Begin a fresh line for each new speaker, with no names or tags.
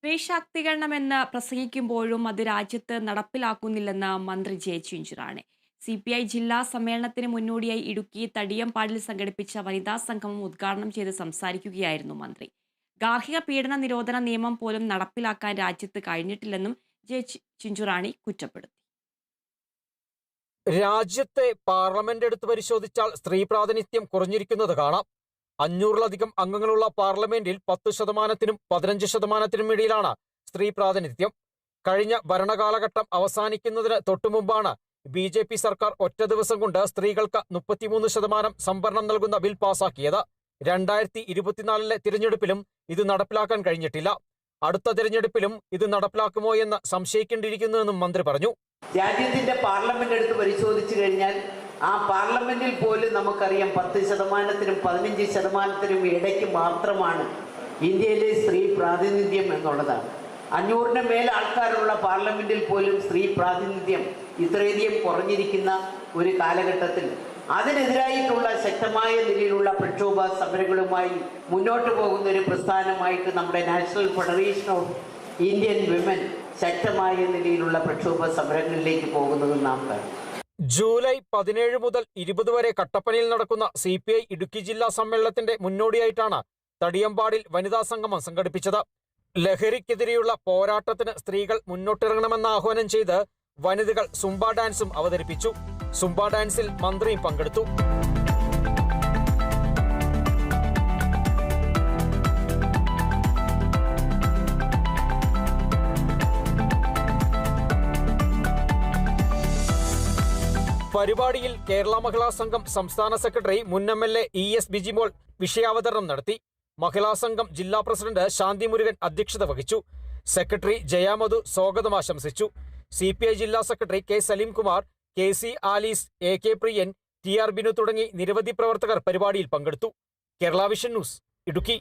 സ്ത്രീ ശാക്തീകരണമെന്ന് പ്രസംഗിക്കുമ്പോഴും അത് രാജ്യത്ത് നടപ്പിലാക്കുന്നില്ലെന്ന് മന്ത്രി ജെ ചിഞ്ചുറാണി. CPI ജില്ലാ സമ്മേളനത്തിന് മുന്നോടിയായി ഇടുക്കി തടിയമ്പാടിൽ സംഘടിപ്പിച്ച വനിതാ സംഗമം ഉദ്ഘാടനം ചെയ്ത് സംസാരിക്കുകയായിരുന്നു മന്ത്രി. ഗാർഹിക പീഡന നിരോധന നിയമം പോലും നടപ്പിലാക്കാൻ രാജ്യത്ത് കഴിഞ്ഞിട്ടില്ലെന്നും ജെ ചിഞ്ചുറാണി കുറ്റപ്പെടുത്തി.
രാജ്യത്തെ പാർലമെന്റ് എടുത്ത് പരിശോധിച്ചാൽ സ്ത്രീ പ്രാതിനിധ്യം കുറഞ്ഞിരിക്കുന്നത് കാണാം. 500-ലധികം അംഗങ്ങളുള്ള പാർലമെന്റിൽ 10%-നും 15%-നും ഇടയിലാണ് സ്ത്രീ പ്രാതിനിധ്യം. കഴിഞ്ഞ ഭരണകാലഘട്ടം അവസാനിക്കുന്നതിന് തൊട്ടുമുമ്പാണ് BJP സർക്കാർ ഒറ്റ ദിവസം കൊണ്ട് സ്ത്രീകൾക്ക് 33% സംവരണം നൽകുന്ന ബിൽ പാസാക്കിയത്. 2024-ലെ തിരഞ്ഞെടുപ്പിലും ഇത് നടപ്പിലാക്കാൻ കഴിഞ്ഞിട്ടില്ല. അടുത്ത തിരഞ്ഞെടുപ്പിലും ഇത് നടപ്പിലാക്കുമോ എന്ന് സംശയിക്കേണ്ടിയിരിക്കുന്നുവെന്നും മന്ത്രി പറഞ്ഞു.
രാജ്യത്തിന്റെ പാർലമെന്റ് എടുത്ത് പരിശോധിച്ചു കഴിഞ്ഞാൽ ആ പാർലമെന്റിൽ പോലും നമുക്കറിയാം 10%-നും 15%-നും ഇടയ്ക്ക് മാത്രമാണ് ഇന്ത്യയിലെ സ്ത്രീ പ്രാതിനിധ്യം എന്നുള്ളതാണ്. 500-ന് മേൽ ആൾക്കാരുള്ള പാർലമെന്റിൽ പോലും സ്ത്രീ പ്രാതിനിധ്യം ഇത്രയധികം കുറഞ്ഞിരിക്കുന്ന ഒരു കാലഘട്ടത്തിൽ അതിനെതിരായിട്ടുള്ള ശക്തമായ നിലയിലുള്ള പ്രക്ഷോഭ സമരങ്ങളുമായി മുന്നോട്ട് പോകുന്ന ഒരു പ്രസ്ഥാനമായിട്ട് നമ്മുടെ national federation of Indian women ശക്തമായ നിലയിലുള്ള പ്രക്ഷോഭ സമരങ്ങളിലേക്ക് പോകുന്നത് നാം കാണും.
ജൂലൈ 17 മുതൽ 20 വരെ കട്ടപ്പനയിൽ നടക്കുന്ന CPI ഇടുക്കി ജില്ലാ സമ്മേളനത്തിന്റെ മുന്നോടിയായിട്ടാണ് തടിയമ്പാടിൽ വനിതാ സംഗമം സംഘടിപ്പിച്ചത്. ലഹരിക്കെതിരെയുള്ള പോരാട്ടത്തിന് സ്ത്രീകൾ മുന്നോട്ടിറങ്ങണമെന്ന് ആഹ്വാനം ചെയ്ത് വനിതകൾ സുംബ ഡാൻസും അവതരിപ്പിച്ചു. സുംബ ഡാൻസിൽ മന്ത്രിയും പങ്കെടുത്തു. പരിപാടിയിൽ കേരള മഹിളാ സംഘം സംസ്ഥാന സെക്രട്ടറി മുൻ MLA ES ബിജിമോൾ വിഷയാവതരണം നടത്തി. മഹിളാ സംഘം ജില്ലാ പ്രസിഡന്റ് ശാന്തി മുരുകൻ അധ്യക്ഷത വഹിച്ചു. സെക്രട്ടറി ജയാമധു സ്വാഗതം ആശംസിച്ചു. CPI ജില്ലാ secretary K Salim Kumar, KC Alice, AK പ്രിയൻ, TR ബിനു തുടങ്ങി നിരവധി പ്രവർത്തകർ പരിപാടിയിൽ പങ്കെടുത്തു. Kerala vision news, Idukki.